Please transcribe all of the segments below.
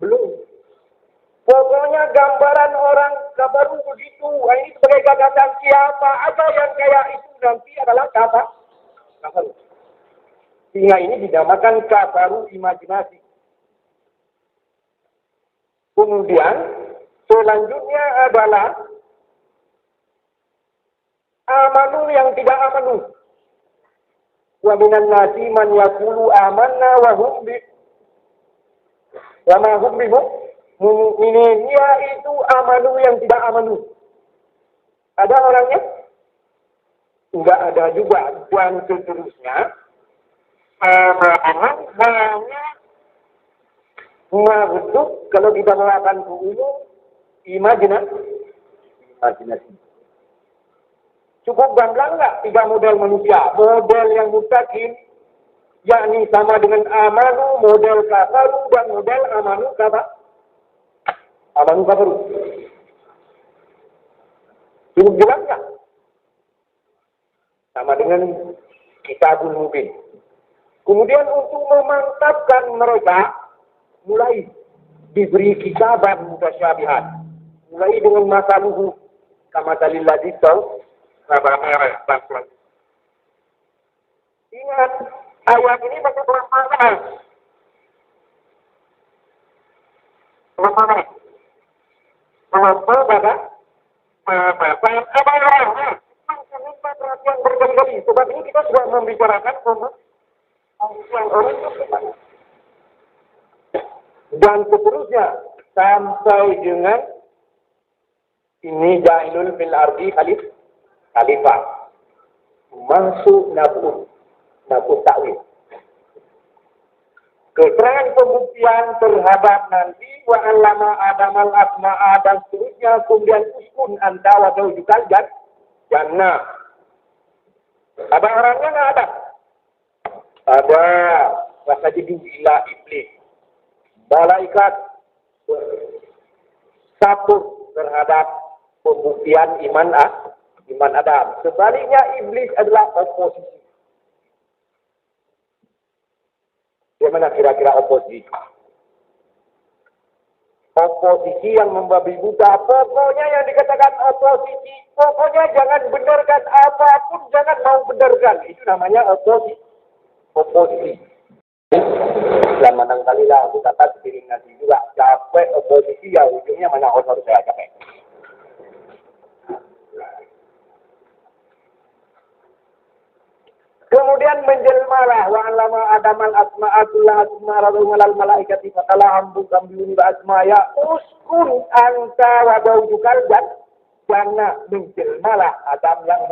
Belum. Pokoknya gambaran orang baru begitu. Ini sebagai gagasan siapa aja yang kayak itu nanti adalah kabar. Sehingga ini dinamakan kabaru imajinasi. Kemudian selanjutnya adalah amanu yang tidak amanu. Wa minan nasi man yaqulu amanna wa hum bi wa ma hum bi mu'minin. Itu amanu yang tidak amanu. Ada orangnya? Enggak ada juga. Dan seterusnya hanya bentuk kalau kita melakukan umum imajinasi. Cukup gamblang enggak 3 model manusia? Model yang mustaqim, yakni sama dengan amanu, model kafaru, dan model amanu kafaru. Cukup jelas enggak? Sama dengan kitabul mubin. Kemudian untuk memantapkan mereka, mulai diberi kitaban mutasyabihat. Mulai dengan masaluhu kamasalil ladzi taw pelan-pelan. Ingat, ayat ini masih pelan-pelan. Perhatian berkali-kali. Sebab ini kita sudah membicarakan pembuktian orang dan seterusnya sampai dengan ini ja'ilul fil ardi khalifah. Masuk nabuh takwil. Keterangan pembuktian terhadap nanti wa allama adamal asma'a dan seterusnya, kemudian uskun anta wa zawjukal jannah. Ada orangnya nggak ada? Ada. Rasa jadi gila iblis. Malaikat satu terhadap pembuktian iman Adam. Sebaliknya iblis adalah oposisi. Bagaimana kira-kira oposisi? Oposisi yang membabi buta. Pokoknya yang dikatakan oposisi. Pokoknya jangan benarkan apapun, jangan mau benarkan. Itu namanya oposisi. Dan barangkali lah aku kata sepiring nasi juga. Capek oposisi ya ujungnya mana honor saya capek. Kemudian menjelmalah wa alama adamal asma'atullah asma'aradzunalal malaikati fatala ambuk ambiuni wa asma'ya uskun anta wa zawjukal jannah. Menjelmalah Adam yang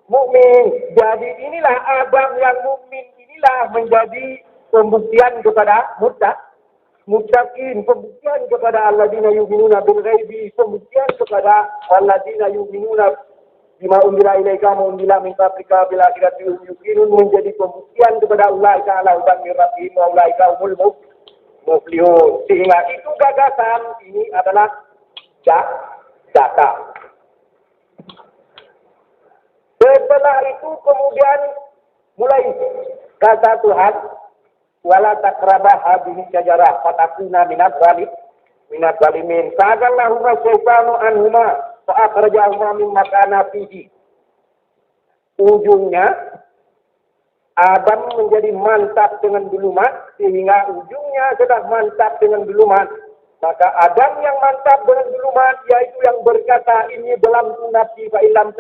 mukmin. Jadi inilah Adam yang mukmin inilah menjadi pembuktian kepada muttaqin, pembuktian kepada alladzina yu'minuna bil ghaibi, pembuktian kepada alladzina yu'minuna bima unzila ilaika wa unzila min qablika bil akhirati hum yuqinun, menjadi pembuktian kepada Allah Ta'ala hudan min rabbihim wa ulaika humul muflihun. Sehingga itu gagasan ini adalah data. Setelah itu kemudian mulai kata Tuhan, wala taqrabah hadhihi syajarah fatakuna minaz zalimin. Fa'adallahu syaitanu anhuma fa akhrajahuma mimma kana fihi. Ujungnya Adam menjadi mantap dengan belumat, sehingga ujungnya sudah mantap dengan belumat. Maka Adam yang mantap dengan belumat, yaitu yang berkata, ini belam nafsi fa illam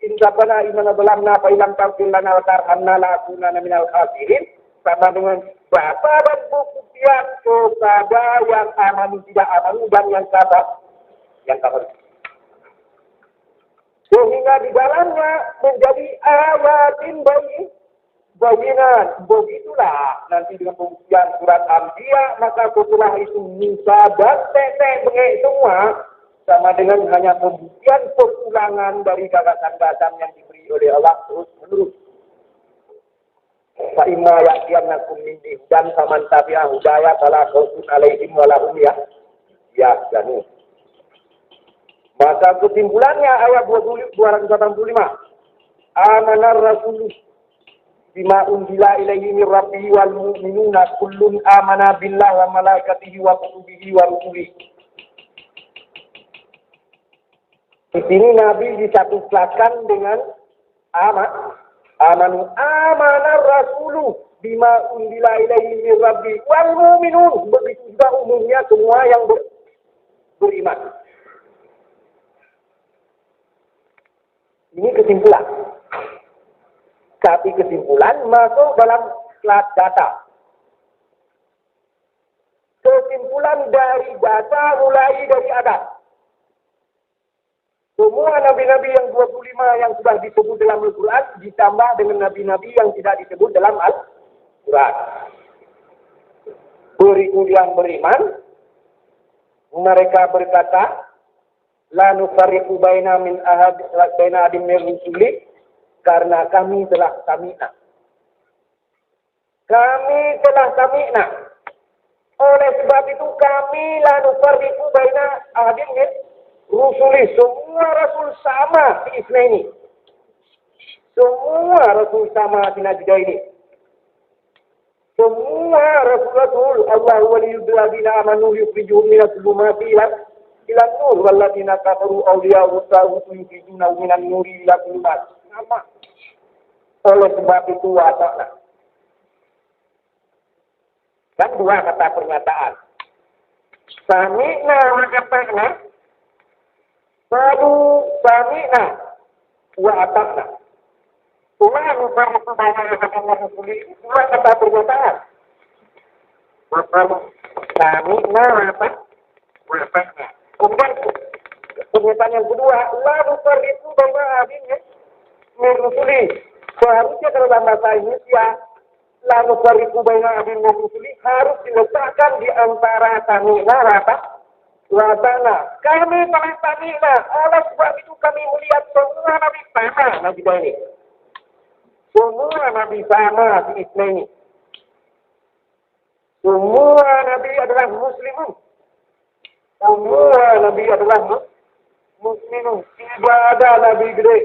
intabana imana belamna fa illam taqil lana wa tarhamna la kunana minal khasirin. Sama dengan bahasa dan pembuktian kepada yang aman tidak aman dan yang kafir. Sehingga di dalamnya menjadi ayatin bayinan. Begitulah nanti dengan pembuktian surat Anbiya, maka setelah itu Musa dan Tete bengek semua sama dengan hanya pembuktian pengulangan dari gagasan-gagasan yang diberi oleh Allah terus menerus. Fa imma ya'tiyannakum minni dan faman tabi'a hudaya fala khaufun 'alaihim wa la hum yahzanun. Maka kesimpulannya ayat 285. Amanar Rasul bima unzila ilaihi min rabbihi wal mu'minuna kullun amana billahi wa malaikatihi wa kutubihi wa rusulihi. Di sini Nabi disatukan dengan amana rasulu bima unzila ilaihi min rabbi wal mu'minun. Begitu juga umumnya semua yang beriman. Ini kesimpulan. Tapi kesimpulan masuk dalam data. Kesimpulan dari data mulai dari Adam. Semua nabi-nabi yang 25 yang sudah disebut dalam Al-Quran ditambah dengan nabi-nabi yang tidak disebut dalam Al-Quran. Berikut yang beriman, mereka berkata, la nufarriqu baina adim min rusuli, karena kami telah sami'na. Kami telah sami'na. Oleh sebab itu kami la nufarriqu baina adim min rusuli. Semua rasul sama di Islam ini. Semua rasul sama di Najdah ini. Semua rasul Allah waliyul ladina amanu yukhrijuhum minadh dhulumati ila nur wal ladina kafaru awliya'u ta'utu yukhrijuna minan nuri ila dhulumat. Sama. Oleh sebab itu watakna. Kan dua kata pernyataan. Sami'na wa ata'na. Lalu sami'na wa ata'na. Dua kata pernyataan. Sami'na wa ata'na. Kemudian pernyataan yang kedua, lalu itu bahwa abinnya merusuli. Seharusnya kalau dalam bahasa Indonesia, lalu fariqu baina abin merusuli harus diletakkan di antara sami'na wa ta'na. Kami telah sami'na. Oleh sebab itu kami melihat semua nabi sama nabi ini. Semua nabi sama di Islam ini. Semua nabi adalah muslimun. Semua nabi adalah muslimun. Tidak ada nabi gede,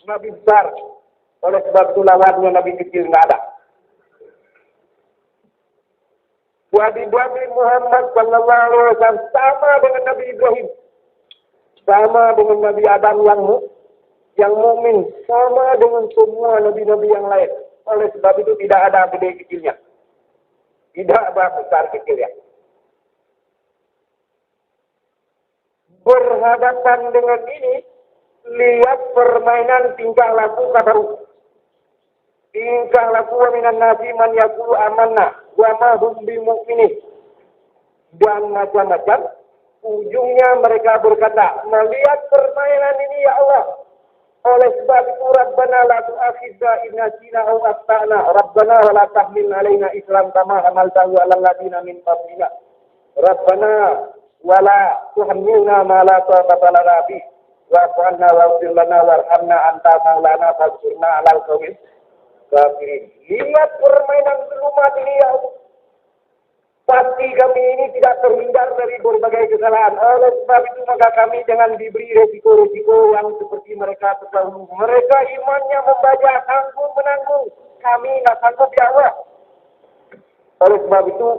nabi besar. Oleh sebab itu lawannya nabi kecil nggak ada. Nabi Muhammad sallallahu alaihi wasallam sama dengan Nabi Ibrahim, sama dengan Nabi Adam yang mukmin, sama dengan semua nabi-nabi yang lain. Oleh sebab itu tidak ada gede kecilnya, tidak ada besar kecilnya. Berhadapan dengan ini, lihat permainan tingkah laku kabaru. Tingkah laku minan nasi man yaqulu amanna wa ma hum bimu'minin. Dan macam-macam, ujungnya mereka berkata, melihat permainan ini ya Allah. Oleh sebab itu Rabbana la tu'akhidna in nasina aw akhtana. Rabbana wa la tahmil alaina islam kama hamaltahu 'alal ladina min qablina. Rabbana wa la tuhammilna ma la taqata lana bih. Wa'fu 'anna waghfir lana warhamna anta maulana fansurna 'alal qawmil kafirin. Lihat permainan zulumat ini ya Allah. Pasti kami ini tidak terhindar dari berbagai kesalahan. Oleh sebab itu maka kami jangan diberi resiko-resiko yang seperti mereka terdahulu. Mereka imannya membaca, sanggup menanggung. Kami tidak sanggup ya Allah. Oleh sebab itu,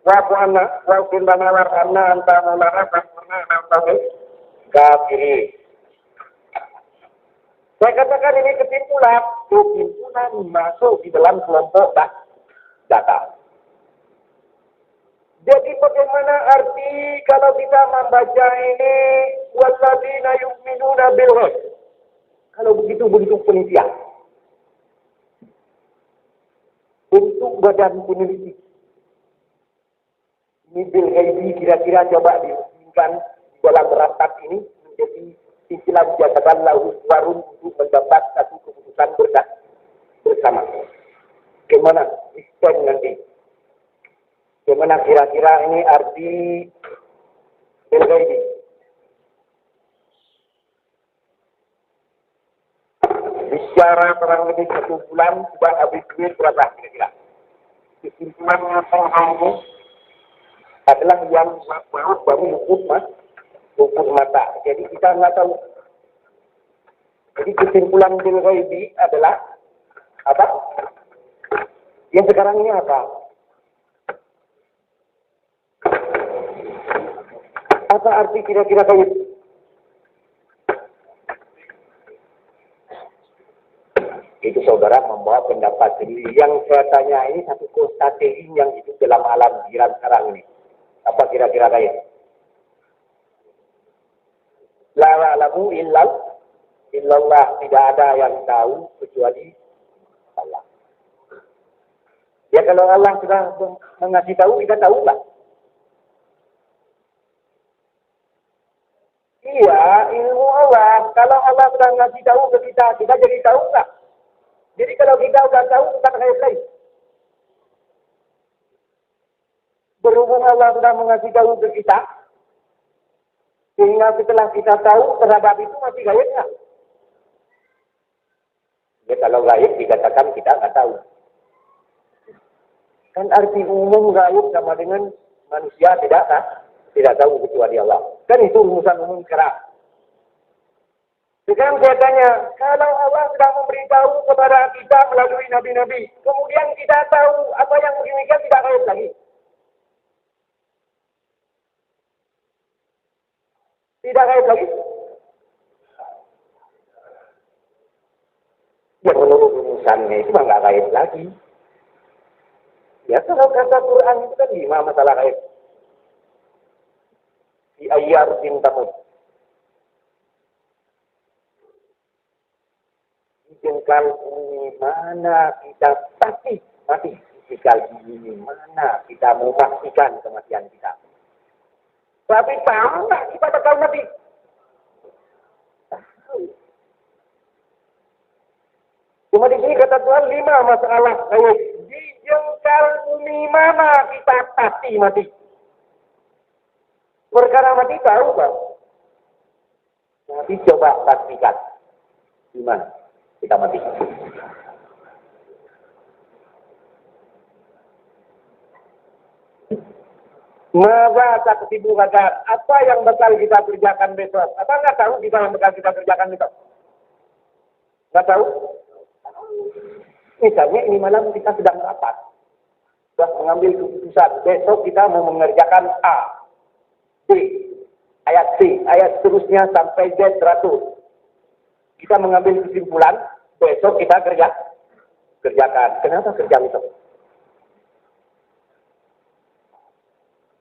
wa'fu 'anna waghfir lana warhamna anta maulana fansurna 'alal qawmil kafirin. Saya katakan ini kesimpulan masuk di dalam kelompok data. Jadi bagaimana arti kalau kita membaca ini walladzina yu'minuna bil ghaib? Kalau begitu bentuk penelitian. Bentuk badan peneliti. Ini bil ghaib kira-kira coba diusulkan dalam rapat ini menjadi istilah jabatan lahu warung untuk mendapat satu keputusan bersama. Bagaimana sistem nanti? Bagaimana kira-kira ini arti ilmu? Bicara kurang lebih 1 bulan sudah habis duit berapa kira-kira? Kesimpulan yang ini adalah yang baru ukur mata. Jadi kita nggak tahu. Jadi kesimpulan bil ghaibi adalah apa? Yang sekarang ini apa? Apa arti kira-kira gaib? Itu saudara membawa pendapat sendiri. Yang saya tanya ini satu konstatasi yang hidup dalam alam pikiran sekarang ini. Apa kira-kira gaib? La ya'lamu illallah. Tidak ada yang tahu kecuali Allah. Ya kalau Allah sudah mengasih tahu, kita tahu nggak? Iya, ilmu Allah. Kalau Allah sudah ngasih tahu ke kita, kita jadi tahu nggak? Jadi kalau kita sudah tahu, bukan gaib lain. Berhubung Allah sudah mengasih tahu ke kita, sehingga setelah kita tahu terhadap itu masih gaib nggak? Ya kalau gaib dikatakan kita nggak tahu. Kan arti umum gaib sama dengan manusia tidak tahu kecuali Allah. Kan itu rumusan umum keras. Sekarang saya tanya, kalau Allah sudah memberitahu kepada kita melalui nabi-nabi, kemudian kita tahu apa yang demikian tidak gaib lagi. Tidak gaib lagi. Ya menurut rumusannya itu nggak gaib lagi. Ya kalau kata Quran itu kan 5 masalah gaib. Di ayat tamut. Izinkan bumi mana kita mati. Izinkan bumi mana kita memastikan kematian kita. Tapi tahu nggak kita bakal mati? Tahu. Cuma di sini kata Tuhan 5 masalah gaib. Di jengkal bumi mana kita pasti mati. Perkara mati tahu bang. Nanti coba pastikan di mana kita mati. Maka tak ketibu kata apa yang bakal kita kerjakan besok? Apa nggak tahu kita yang bakal kita kerjakan besok? Nggak tahu? Misalnya ini malam kita sedang rapat, sudah mengambil keputusan besok kita mau mengerjakan A, B, ayat seterusnya sampai Z 100. Kita mengambil kesimpulan besok kita kerjakan. Kenapa kerja besok?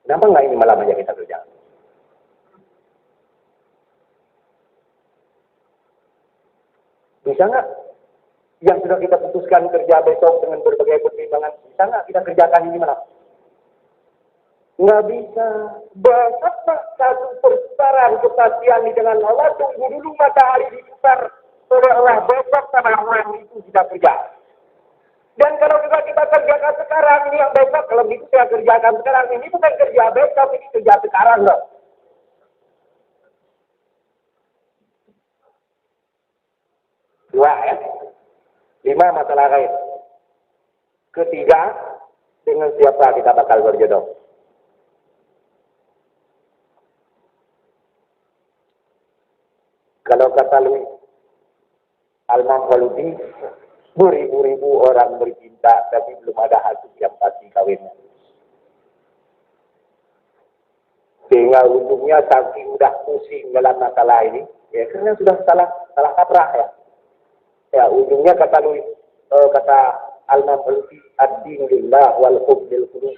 Kenapa nggak ini malam aja kita kerjakan? Bisa nggak? Yang sudah kita putuskan kerja besok dengan berbagai pertimbangan, bisa nggak kita kerjakan ini malam? Nggak bisa. Besok satu perputaran kepastian di dengan Allah, tunggu dulu matahari diputar oleh Allah. Besok pada orang itu kita kerja. Dan kalau kita kerjakan sekarang, ini yang besok, kalau itu saya kerjakan sekarang, ini bukan kerja besok, ini kerja sekarang loh. Dua ya. 5 masalah gaib. Ketiga, dengan siapa kita bakal berjodoh. Kalau kata Louis Al-Maghribi, beribu-ribu orang bercinta, tapi belum ada hasil yang pasti kawinnya. Sehingga ujungnya saking udah pusing dalam masalah ini, ya karena sudah salah kaprah ya. Ya, ujungnya kata Al-Maghribi, ad-din lillah wal hub lil qulub.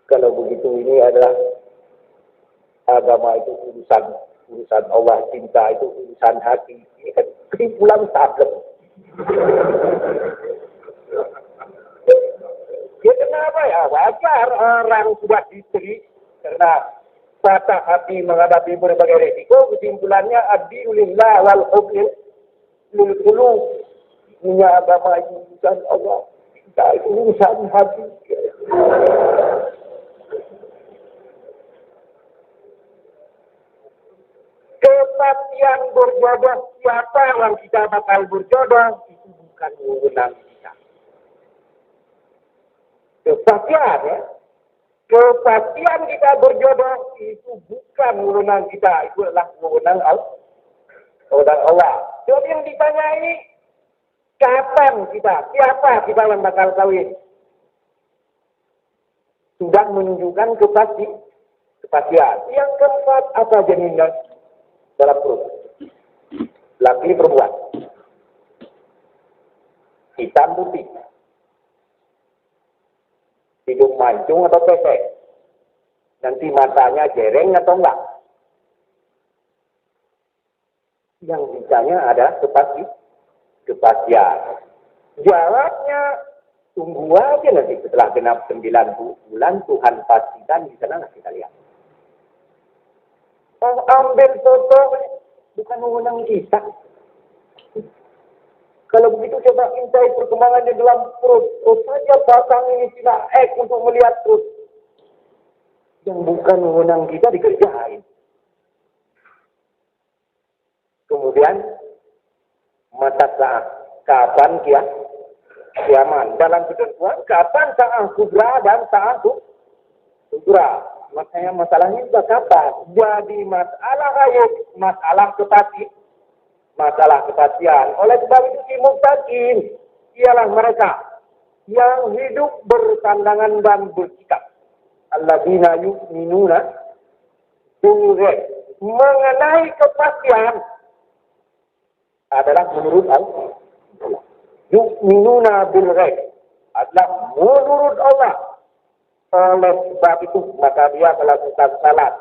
Kalau begitu ini adalah agama itu urusan Allah, cinta itu urusan hati. Ini kan kesimpulan saklek. Ya kenapa ya? Wajar orang sudah diberi karena patah hati menghadapi berbagai resiko. Kesimpulannya ad-din lillah wal hub lil qulub. Punya agama itu urusan Allah, cinta itu urusan hati. Kepastian berjodoh, siapa yang kita bakal berjodoh, itu bukan wewenang kita. Kepastian ya. Kepastian kita berjodoh, itu bukan wewenang kita. Itu adalah wewenang Allah. Jadi yang ditanya ini, Kapan siapa kita yang bakal kawin? Sudah menunjukkan kepastian. Yang keempat, apa janinnya dalam perut? Laki perempuan. Hitam putih. Hidung mancung atau pesek. Nanti matanya jereng atau enggak. Yang bisanya ada kepastian. Jawabnya, tunggu aja nanti setelah genap 9 bulan Tuhan pastikan di sana kita lihat. Oh, ambil foto bukan wewenang kita. Kalau begitu coba intai perkembangannya dalam perut. Terus saja pasang ini sila X untuk melihat perut. Yang bukan wewenang kita dikerjain. Kemudian mata saat kapan kiamat. Dalam ketentuan kapan saat kubra dan saat kubra. Makanya masalahnya juga kapan. Jadi masalah ayat, masalah kepastian. Oleh sebab itu si muttaqin ialah mereka yang hidup berpandangan dan bersikap. Alladzina yu'minuna bil ghaib. Mengenai kepastian adalah menurut Allah. Yu'minuna bil ghaib adalah menurut Allah. Oleh sebab itu maka dia melakukan salat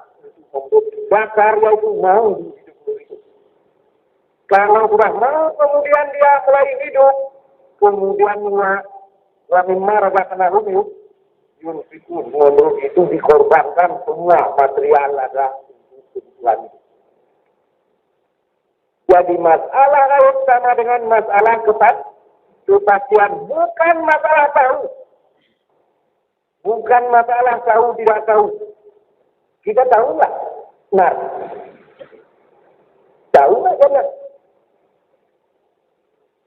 untuk membakar yaitu mau hidup itu. Kalau sudah mau kemudian dia mulai hidup, kemudian wa mimma razaqnahum yunfiqun. Menurut itu dikorbankan semua material ada kebutuhan itu. Jadi masalah lain sama dengan masalah kepastian, bukan masalah tahu. Bukan masalah tahu tidak tahu. Kita tahu nggak? Nah, tahu nggak kan?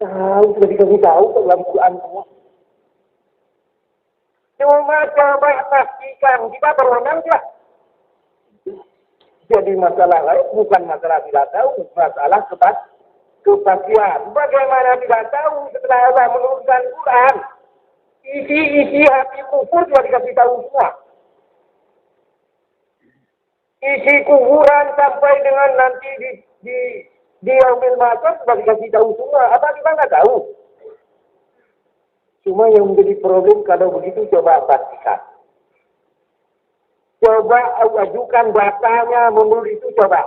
Tahu, sudah dikasih tahu dalam Quran semua. Cuma coba pastikan kita berwenang tidak. Jadi masalah lain bukan masalah tidak tahu, masalah kepastian. Bagaimana tidak tahu setelah Allah menurunkan Quran? Isi hati kufur sudah dikasih tahu semua. Isi kuburan sampai dengan nanti di yaumil mahsyar sudah dikasih tahu semua. Apa kita nggak tahu? Cuma yang menjadi problem kalau begitu coba pastikan. Coba ajukan datanya menurut itu coba.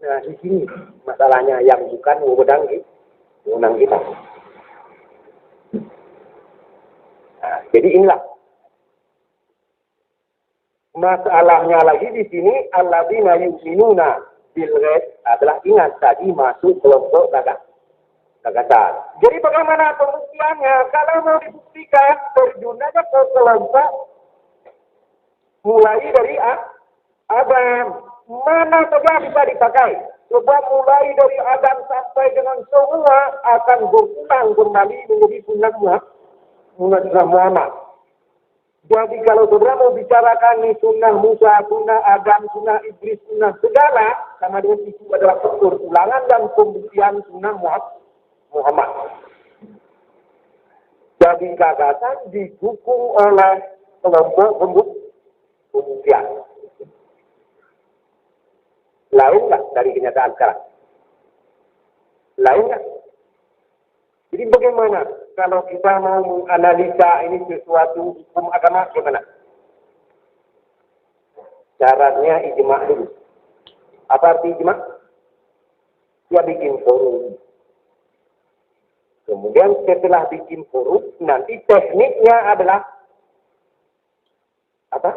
Nah di sini masalahnya yang bukan wewenang kita. Nah, jadi inilah masalahnya lagi di sini alladzina yu'minuna bil ghaib adalah ingat tadi masuk kelompok gagasan. Jadi bagaimana pembuktiannya? Kalau mau dibuktikan terjun aja ke kelompok mulai dari Adam. Mana saja bisa dipakai. Coba mulai dari Adam sampai dengan semua akan berulang kembali menjadi sunnah Muhammad. Jadi kalau saudara mau bicarakan nih sunnah Musa, sunnah Adam, sunnah Iblis, sunnah segala, sama dengan itu adalah ulangan dan pembuktian sunnah Muhammad. Jadi gagasan didukung oleh kelompok pembuktian. Lain nggak dari kenyataan sekarang? Lain nggak? Jadi bagaimana kalau kita mau menganalisa ini sesuatu hukum agama gimana? Caranya ijma' dulu. Apa arti ijma'? Dia bikin forum. Kemudian setelah bikin forum, nanti tekniknya adalah apa?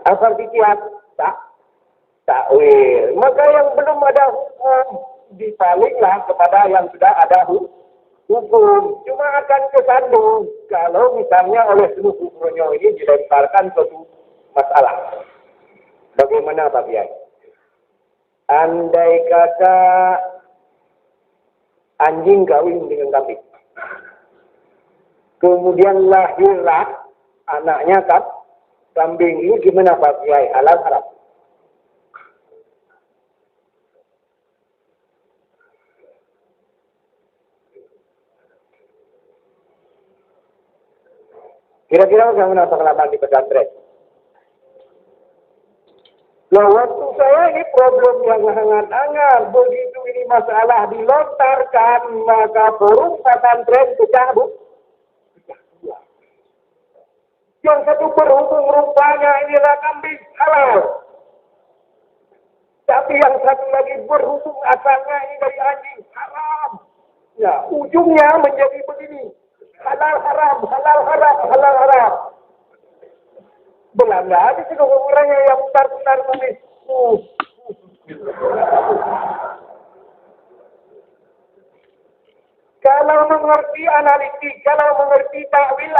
Apa arti kias? Takwil. Maka yang belum ada hukum dipalinglah kepada yang sudah ada hukum. Cuma akan kesandung kalau misalnya oleh seluruh hukumnya ini dilemparkan suatu masalah. Bagaimana Pak Biai? Andai kata anjing kawin dengan kambing. Kemudian lahirlah anaknya kan kambing ini gimana Pak Biai? Halal haram? Kira-kira bagaimana pengalaman di pesantren? Nah, waktu saya ini problem yang hangat-hangat. Begitu ini masalah dilontarkan, maka forum pesantren pecah, Bu. Yang satu berhubung rupanya inilah kambing halal. Tapi yang satu lagi berhubung asalnya ini dari anjing haram. Ya, ujungnya menjadi begini. Halal haram, halal haram, halal haram. Belanda ada juga orangnya yang putar-putar tulis. Kalau mengerti analitik, kalau mengerti takwil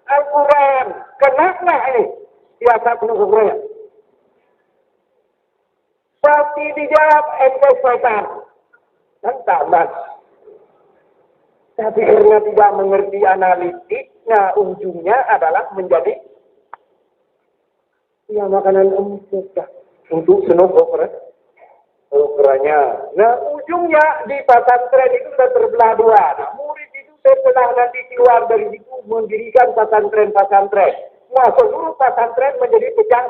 Al-Quran, kenapa ini? Siasat penunggunya. Pasti dijawab ente setan. Dan tamat. Tapi karena tidak mengerti analitiknya, ujungnya adalah menjadi ya makanan empuk dah. Untuk senang ukurannya. Nah, ujungnya di pesantren itu sudah terbelah dua. Nah, murid itu setelah nanti keluar dari situ mendirikan pesantren-pesantren. Nah, seluruh pesantren menjadi pecah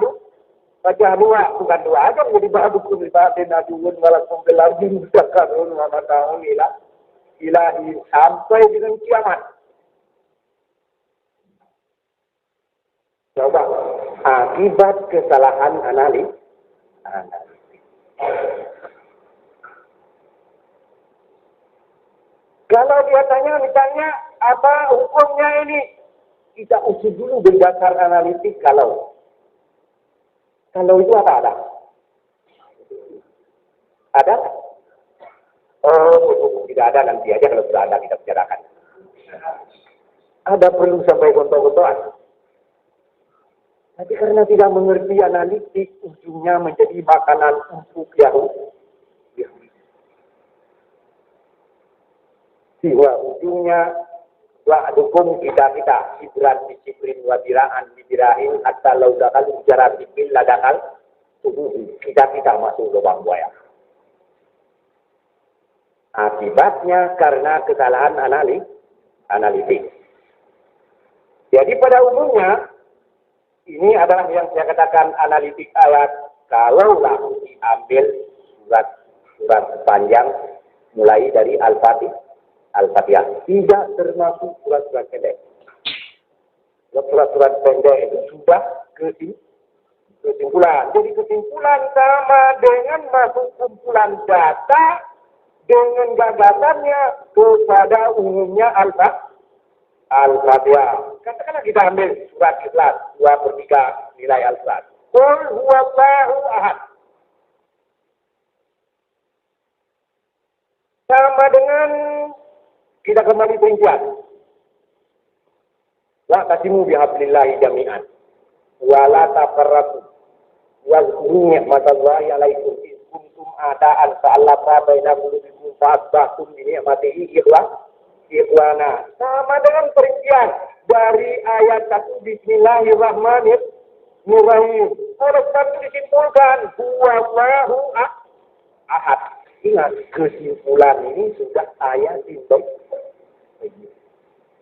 dua. Bukan dua aja, menjadi bagus kulibatin aduun walaupun belargi mudakarun wa tahun ilahi sampai dengan kiamat. Coba akibat kesalahan analitik. Kalau dia tanya misalnya apa hukumnya ini, kita usul dulu berdasar analitik. Kalau itu apa ada? Ada? Oh, tidak ada, nanti aja kalau sudah ada kita bicarakan. Ada perlu sampai gontok-gontokan. Tapi karena tidak mengerti analitik, ujungnya menjadi makanan empuk Yahudi. Sehingga ujungnya dukung kita hibran disiplin wadiraan dibirahin hatta laudakal ujaran dikil ladakal kita masuk lubang buaya. Akibatnya karena kesalahan analitik. Jadi pada umumnya ini adalah yang saya katakan analitik ayat. Kalaulah diambil surat panjang mulai dari Al-Fatihah, tidak termasuk surat-surat pendek. Surat-surat pendek itu sudah kesimpulan. Jadi kesimpulan sama dengan masuk kumpulan data dengan gagasannya kepada umumnya Al-Fatihah. Katakanlah kita ambil surat Ikhlas 2/3 nilai Al-Fatihah. Qul huwallahu ahad. Sama dengan kita kembali perincian. Wa tasimu bihablillahi jami'an. Wa la tafarraqu. Wa zkuru ni'matallahi 'alaikum in kuntum a'da'an fa'alafa baina qulubikum fa'asbahtum bi ni'matihi ikhwana. Sama dengan perincian dari ayat 1 Bismillahirrahmanirrahim. Oleh sebab itu disimpulkan huwallahu ahad. Ingat, kesimpulan ini sudah saya simpel.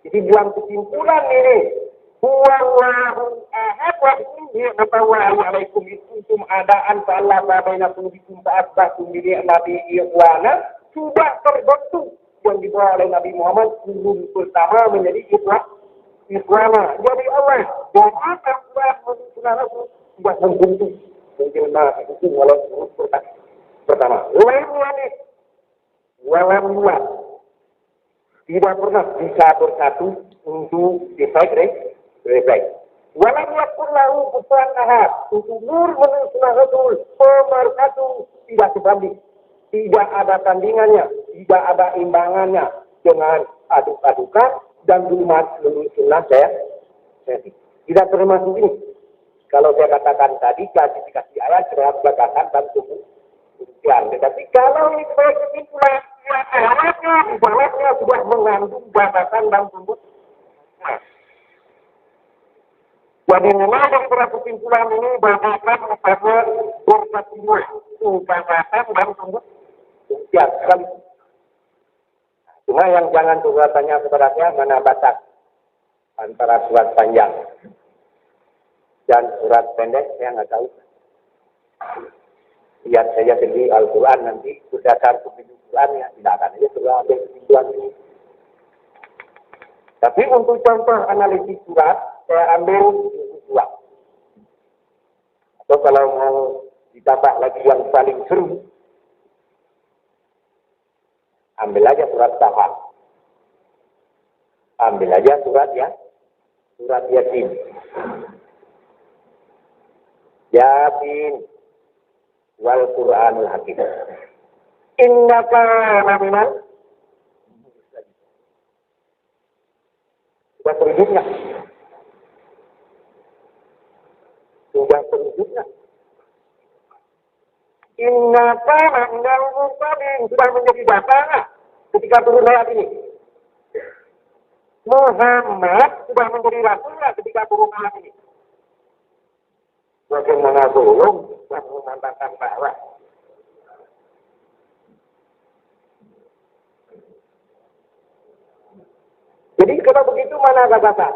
Jadi dalam kesimpulan ini huwallahu ahad wa ni'matallahi 'alaikum in kuntum a'da'an fa'alafa baina qulubikum fa'asbahtum bi ni'matihi ikhwana sudah terbentuk yang dibawa oleh Nabi Muhammad turun pertama menjadi ikhwana. Jadi Allah doa Allah sudah membentuk menjelma itu walau pertama. Walam buat tidak pernah bisa bersatu untuk refleks. Walam yakun lahu kufuwan ahad. Untuk nur menunjukkan Rasul pemersatu tidak sebanding. Tidak ada tandingannya, tidak ada imbangannya dengan aduk-adukan dan umat sunnah saya. Tidak termasuk ini. Kalau saya katakan tadi klasifikasi ayat terhadap bagasan dan pembuktian. Tetapi kalau ini sebagai kesimpulan, ayatnya di bawahnya sudah mengandung batasan dan pembuktian. Jadi memang dari kesimpulan ini batasan pada berkatimuah batasan dan pembuktian. Ya, sekali. Cuma yang jangan juga tanya kepada saya mana batas. antara surat panjang dan surat pendek, saya nggak tahu. Lihat saja sendiri Al-Quran nanti berdasar kesimpulannya, tidak akan aja sudah ada kesimpulan ini. Tapi untuk contoh analisis surat, saya ambil dua. Atau kalau mau ditambah lagi yang paling seru, ambil aja surat Taha. Ambil aja surat Yasin. Yasin wal Qur'anul Hakim. Innaka laminal. Sudah terwujudnya. Innaka laminal mursalin. Sudah menjadi data ketika turun ayat ini. Muhammad sudah menjadi rasulnya ketika turun ayat ini. Bagaimana belum yang mengatakan bahwa jadi kalau begitu mana gagasan?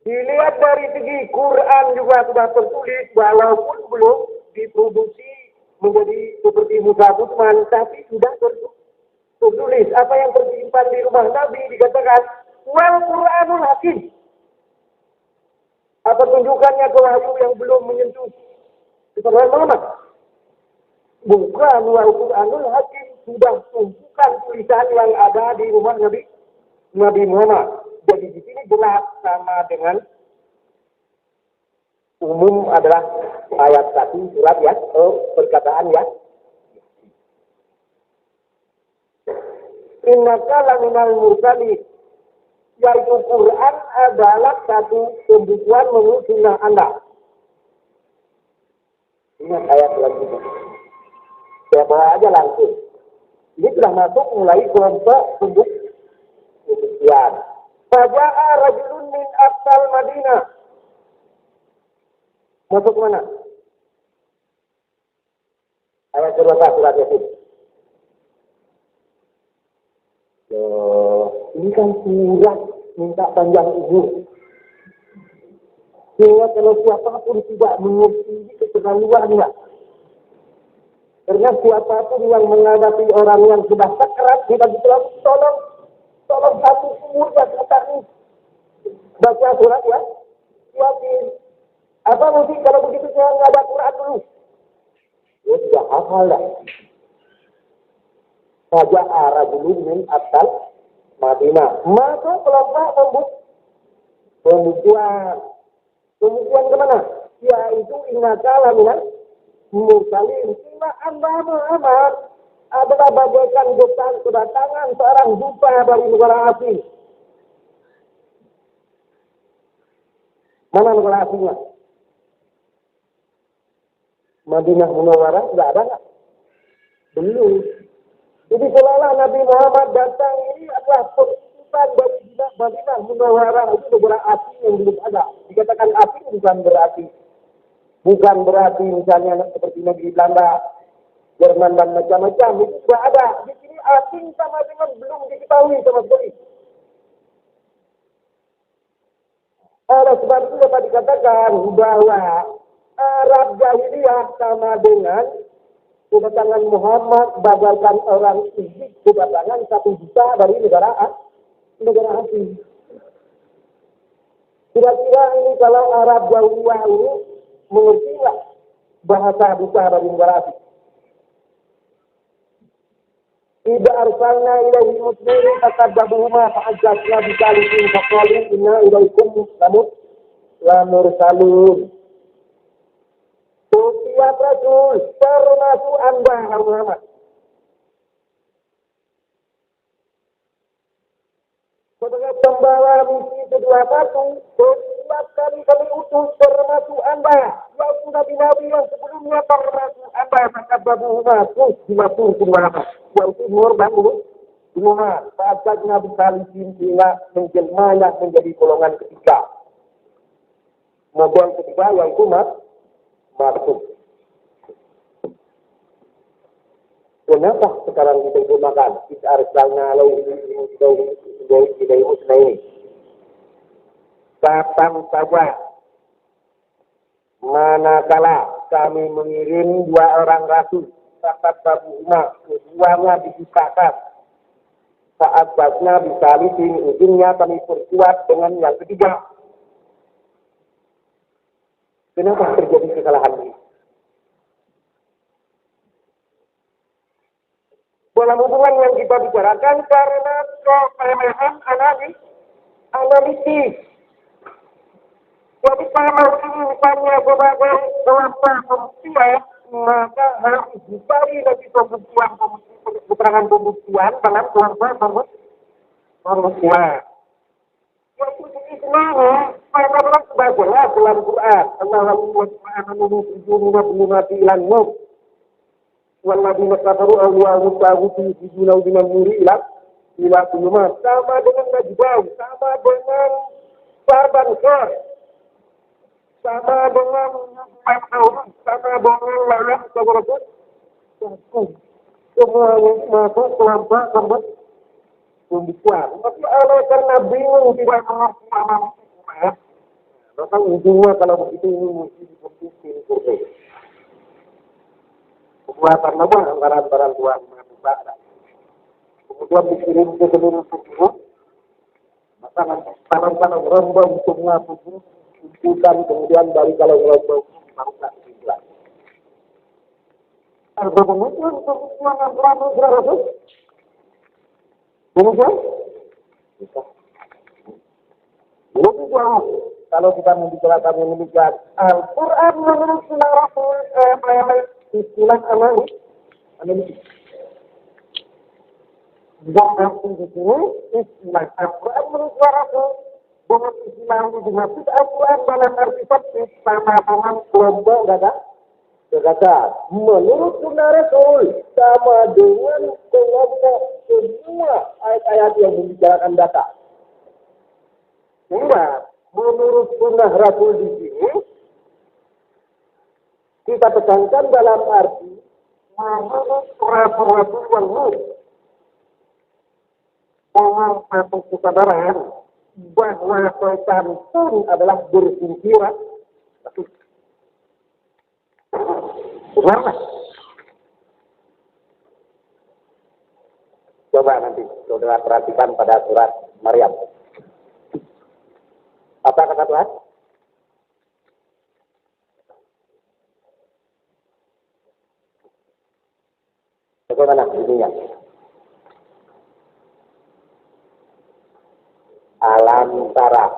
Dilihat dari segi Quran juga sudah tertulis walaupun belum diproduksi menjadi seperti Mushaf Utsman, tapi sudah tertulis apa yang tersimpan di rumah Nabi dikatakan wal Qur'anul Hakim. Apa tunjukkannya ke wahyu yang belum menyentuh kepada Muhammad? Bukan wal Qur'anul Hakim, sudah tunjukkan tulisan yang ada di rumah Nabi Muhammad. Jadi di sini jelas sama dengan umum adalah ayat 1 surat perkataan Innaka laminal mursalin, yaitu Quran adalah satu pembukuan menurut sunnah Anda. Ingat ayat selanjutnya. Saya bawa aja langsung. Ini sudah masuk mulai kelompok pembukuan. Faja'a rajulun min aqsal Madinah. Masuk mana? Ayat berapa surat Yasin? Ini kan surat minta panjang umur. Sehingga kalau siapapun tidak mengerti ini keterlaluan ya. Karena siapapun yang menghadapi orang yang sudah sakrat, tidak bisa tolong satu umur dan kata ini. Baca surat Yasin. Apa mesti kalau begitu saya nggak ada Quran dulu? Ya sudah hafal lah. Saja arajulun min aqsal Madinah. Maka kelompok pembukuan kemana? Yaitu innaka laminal mursalin. Inna anda Muhammad adalah bagaikan kedatangan seorang duta dari negara asing. Mana negara asingnya? Madinah Munawwarah sudah ada nggak? Belum. Jadi seolah Nabi Muhammad datang ini adalah perutusan dari Madinah Munawwarah, itu negara asing yang belum ada. Dikatakan asing bukan berarti misalnya seperti negeri Belanda, Jerman dan macam-macam, itu sudah ada. Di sini asing sama dengan belum diketahui sama sekali. Oleh sebab itu dapat dikatakan bahwa Arab Jahiliyah sama dengan kedatangan Muhammad bagaikan orang Islam kedatangan 1 juta dari negara asing. Kira-kira ini kalau Arab Jahiliyah ini mengerti nggak bahasa buta dari negara asing? Tidak arsalna ilaihi muslimin fakadzabuhuma fa'azzazna bikalimin faqalu inna ilaikum lamursalun. Setiap Rasul termasuk Anda Muhammad. Sebagai pembawa misi kedua satu, setiap kali kami utus termasuk Anda. Yaitu Nabi-Nabi yang sebelumnya termasuk Anda. Maka babuhuma terus dimatur kumbaha. Yaitu Nur dan Muhammad. Saat Nabi Kalisin sehingga menjelmanya menjadi golongan ketiga. Model ketiga yaitu masuk. Kenapa sekarang kita gunakan arsalna ilaihi musnaini? Kapan saja manakala kami mengirim 2 orang rasul, sahabat Babuhuma, keduanya dibukakan. Saat basna bisalisin, ujungnya kami perkuat dengan yang ketiga. Kenapa terjadi kesalahan ini? Dalam hubungan yang kita bicarakan karena kepelehan analisis. Jadi kalau ini misalnya sebagai kelompok pembuktian, maka harus dicari lagi keterangan pembuktian dalam kelompok pembuktian. Yaitu sebenarnya adalah sebagaimana dalam Quran. Allahu Akbar. Waladina kafaru awwa'u ta'wuti bijuna bina muri ila kulumat. Sama dengan Najbah, sama dengan Sarban Khar, sama dengan Ma'aurus, sama dengan Layak Sabaratut. Semua masuk kelompok pembukuan. Tapi Allah karena bingung tidak mengerti amal. Maka ujungnya kalau begitu ini mesti diperhatikan. Kekuatan nama antara barang Tuhan dengan kemudian dikirim ke seluruh tubuh, maka tanam-tanam rombong semua tubuh, kumpulkan kemudian dari kalau rombong dimasukkan ke Islam. Kalau kemudian kemudian Al-Quran itu kemudian bisa. Belum jauh. Kalau kita membicarakan yang demikian, Al-Quran menurut Sunnah Rasul istilah analisis. Jangan di sini istilah Al-Quran menurut Rasul dengan istilah yang dimaksud Al-Quran dalam arti fikih sama dengan kelompok gagasan. Menurut Sunnah Rasul sama dengan kelompok semua ayat-ayat yang membicarakan data. Sehingga menurut Sunnah Rasul di sini kita tekankan dalam arti menurut Rasul yang dengan satu kesadaran bahwa setan pun adalah berpikiran. Benar? Coba nanti saudara perhatikan pada surat Maryam. Apa kata Tuhan? Bagaimana bunyinya? Alam tara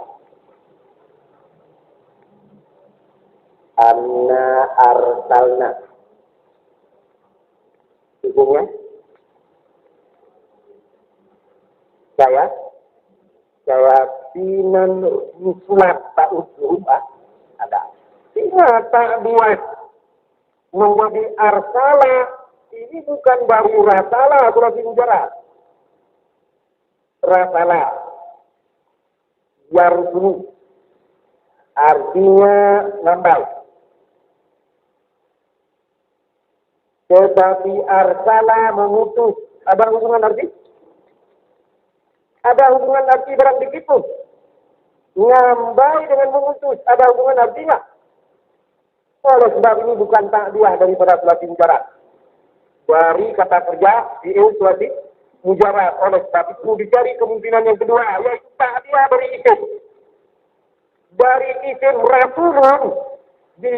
anna arsalna. Ujungnya saya binan rusulat ta'udhum ada. Sehingga tak buat menjadi arsala. Ini bukan baru rasala, surat Al-Hujurat. Rasala. Yarsulu. Artinya nambah. Tetapi arsala mengutus. Ada hubungan arti? Ada hubungan arti barang dikit pun. Ngambai dengan mengutus. Ada hubungan artinya. Oleh sebab ini bukan takdiah daripada surat Al-Hujurat. Dari kata kerja di suatu mujarab. Oleh sebab itu dicari kemungkinan yang kedua, yaitu takdiah dari isim. Dari isim rasulun di